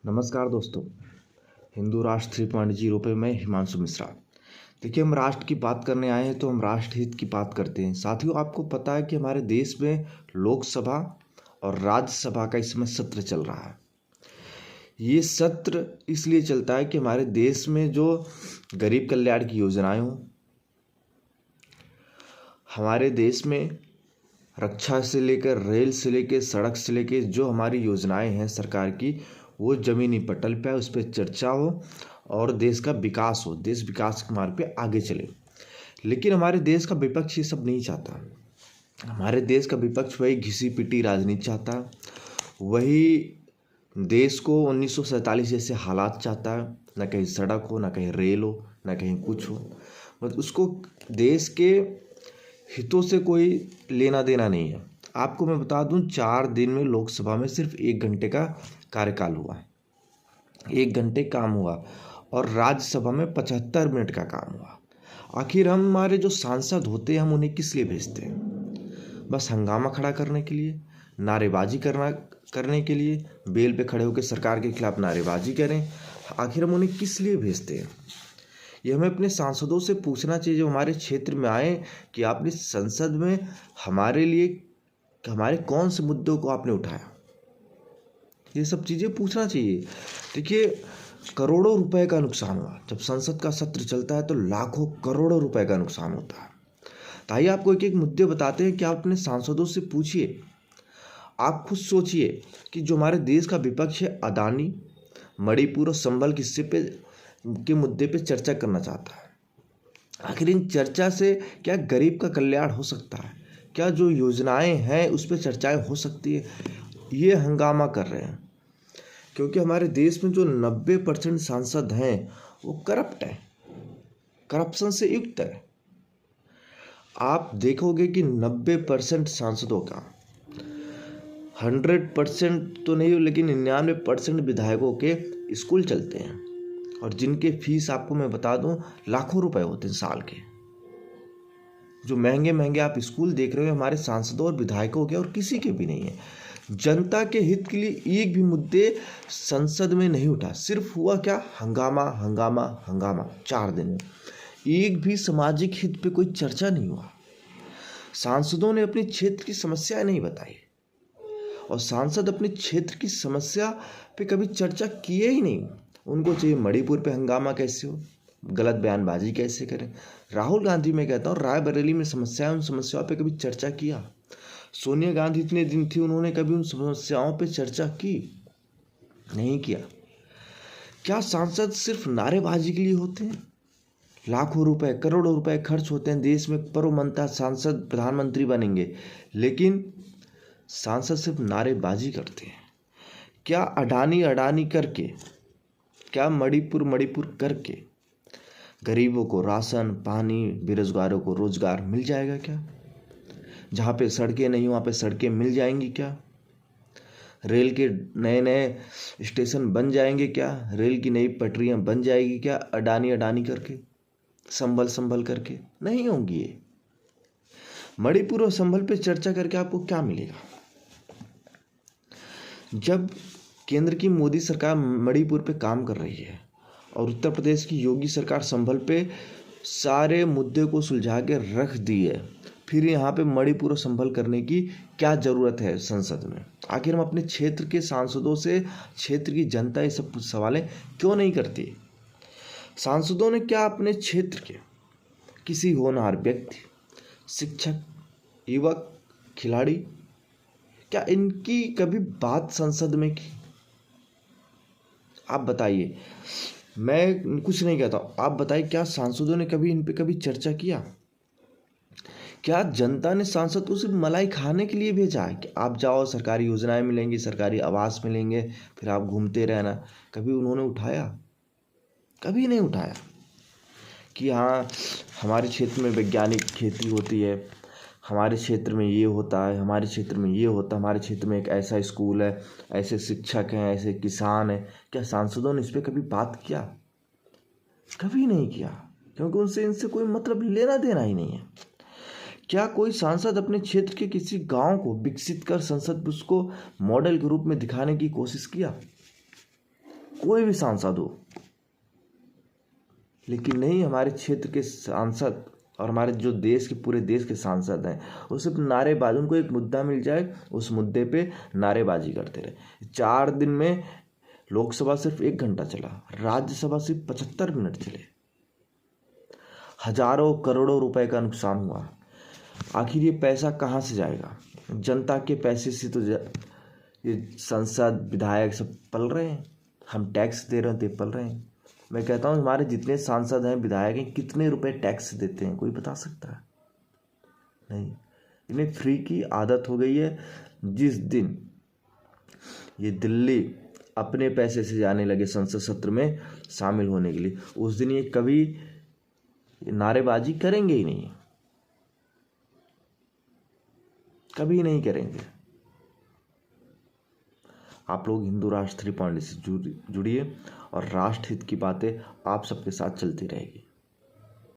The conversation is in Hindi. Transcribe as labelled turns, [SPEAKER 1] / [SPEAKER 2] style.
[SPEAKER 1] नमस्कार दोस्तों। हिंदू राष्ट्र 3.0 पे मैं हिमांशु मिश्रा। देखिए, हम राष्ट्र की बात करने आए हैं तो हम राष्ट्रहित की बात करते हैं। साथियों, आपको पता है कि हमारे देश में लोकसभा और राज्यसभा का इस समय सत्र चल रहा है। ये सत्र इसलिए चलता है कि हमारे देश में जो गरीब कल्याण की योजनाएं हों, हमारे देश में रक्षा से लेकर रेल से लेकर सड़क से लेकर जो हमारी योजनाएं हैं सरकार की, वो ज़मीनी पटल पे उस पर चर्चा हो और देश का विकास हो, देश विकास के मार्ग पे आगे चले। लेकिन हमारे देश का विपक्ष ये सब नहीं चाहता। हमारे देश का विपक्ष वही घिसी पिटी राजनीति चाहता है, वही देश को 1947 जैसे हालात चाहता है। न कहीं सड़क हो, न कहीं रेल हो, न कहीं कुछ हो। मतलब उसको देश के हितों से कोई लेना देना नहीं है। आपको मैं बता दूं, 4 दिन में लोकसभा में सिर्फ 1 घंटे का कार्यकाल हुआ, 1 घंटे काम हुआ, और राज्यसभा में 75 मिनट का काम हुआ। आखिर हमारे जो सांसद होते हैं, हम उन्हें किस लिए भेजते हैं? बस हंगामा खड़ा करने के लिए, नारेबाजी करने के लिए, बेल पे खड़े होकर सरकार के खिलाफ नारेबाजी करें। आखिर हम उन्हें किस लिए भेजते हैं? ये हमें अपने सांसदों से पूछना चाहिए जो हमारे क्षेत्र में आए कि आपने संसद में हमारे लिए हमारे कौन से मुद्दों को आपने उठाया। ये सब चीज़ें पूछना चाहिए। देखिए, करोड़ों रुपए का नुकसान हुआ। जब संसद का सत्र चलता है तो लाखों करोड़ों रुपए का नुकसान होता है। तो आइए आपको एक एक मुद्दे बताते हैं कि आप अपने सांसदों से पूछिए। आप खुद सोचिए कि जो हमारे देश का विपक्ष है, अडानी, मणिपुर और संबल के मुद्दे पे चर्चा करना चाहता है। आखिर इन चर्चा से क्या गरीब का कल्याण हो सकता है? क्या जो योजनाएं हैं उस पर चर्चाएं हो सकती है? ये हंगामा कर रहे हैं क्योंकि हमारे देश में जो 90% सांसद हैं वो करप्ट है, करप्शन से युक्त है। आप देखोगे कि 90% सांसदों का 100% तो नहीं, लेकिन 99% विधायकों के स्कूल चलते हैं, और जिनके फीस आपको मैं बता दूं लाखों रुपए होते हैं साल के। जो महंगे महंगे आप स्कूल देख रहे हो हमारे सांसदों और विधायकों के और किसी के भी नहीं है। जनता के हित के लिए एक भी मुद्दे संसद में नहीं उठा। सिर्फ हुआ क्या? हंगामा हंगामा हंगामा। 4 दिन में एक भी सामाजिक हित पे कोई चर्चा नहीं हुआ। सांसदों ने अपने क्षेत्र की समस्याएं नहीं बताई, और सांसद अपने क्षेत्र की समस्या पे कभी चर्चा किए ही नहीं। उनको चाहिए मणिपुर पे हंगामा कैसे हो, गलत बयानबाजी कैसे करें। राहुल गांधी, मैं कहता हूँ, रायबरेली में समस्याएं, उन समस्याओं पे कभी चर्चा किया? सोनिया गांधी इतने दिन थी, उन्होंने कभी उन समस्याओं पे चर्चा की? नहीं किया। क्या सांसद सिर्फ नारेबाजी के लिए होते हैं? लाखों रुपए करोड़ों रुपए खर्च होते हैं देश में, परो मनता सांसद प्रधानमंत्री बनेंगे, लेकिन सांसद सिर्फ नारेबाजी करते हैं। क्या अडानी अडानी करके, क्या मणिपुर करके गरीबों को राशन पानी, बेरोजगारों को रोजगार मिल जाएगा क्या? जहाँ पे सड़कें नहीं वहाँ पे सड़कें मिल जाएंगी क्या? रेल के नए नए स्टेशन बन जाएंगे क्या? रेल की नई पटरियाँ बन जाएगी क्या अडानी अडानी करके, संभल करके? नहीं होंगी। ये मणिपुर और संभल पे चर्चा करके आपको क्या मिलेगा? जब केंद्र की मोदी सरकार मणिपुर पे काम कर रही है और उत्तर प्रदेश की योगी सरकार संभल पे सारे मुद्दे को सुलझा के रख दी है, फिर यहाँ पे मणिपुर और संभल करने की क्या ज़रूरत है संसद में? आखिर हम अपने क्षेत्र के सांसदों से, क्षेत्र की जनता ये सब सवालें क्यों नहीं करती? सांसदों ने क्या अपने क्षेत्र के किसी होनहार व्यक्ति, शिक्षक, युवक, खिलाड़ी, क्या इनकी कभी बात संसद में की? आप बताइए। मैं कुछ नहीं कहता, आप बताइए, क्या सांसदों ने कभी इन पे कभी चर्चा किया? क्या जनता ने सांसद को सिर्फ मलाई खाने के लिए भेजा है कि आप जाओ, सरकारी योजनाएं मिलेंगी, सरकारी आवास मिलेंगे, फिर आप घूमते रहना? कभी उन्होंने उठाया? कभी नहीं उठाया कि हाँ, हमारे क्षेत्र में वैज्ञानिक खेती होती है, हमारे क्षेत्र में ये होता है, हमारे क्षेत्र में ये होता है, हमारे क्षेत्र में एक ऐसा स्कूल है, ऐसे शिक्षक हैं, ऐसे किसान हैं। क्या सांसदों ने इस पर कभी बात किया? कभी नहीं किया, क्योंकि उनसे इनसे कोई मतलब लेना देना ही नहीं है। क्या कोई सांसद अपने क्षेत्र के किसी गांव को विकसित कर संसद उसको मॉडल के रूप में दिखाने की कोशिश किया? कोई भी सांसद हो, लेकिन नहीं, हमारे क्षेत्र के सांसद और हमारे जो देश के पूरे देश के सांसद हैं वो सिर्फ नारेबाजी, उनको एक मुद्दा मिल जाए उस मुद्दे पे नारेबाजी करते रहे। 4 दिन में लोकसभा सिर्फ 1 घंटा चला, राज्यसभा सिर्फ 75 मिनट चले, हजारों करोड़ों रुपए का नुकसान हुआ। आखिर ये पैसा कहाँ से जाएगा? जनता के पैसे से तो ये संसद विधायक सब पल रहे हैं, हम टैक्स दे रहे हैं तो पल रहे हैं। मैं कहता हूँ हमारे जितने सांसद हैं, विधायक हैं, कितने रुपए टैक्स देते हैं, कोई बता सकता है? नहीं। इन्हें फ्री की आदत हो गई है। जिस दिन ये दिल्ली अपने पैसे से जाने लगे संसद सत्र में शामिल होने के लिए, उस दिन ये कभी नारेबाजी करेंगे ही नहीं, कभी नहीं करेंगे। आप लोग हिंदू राष्ट्र 3.0 से जुड़िए और राष्ट्र हित की बातें आप सबके साथ चलती रहेगी।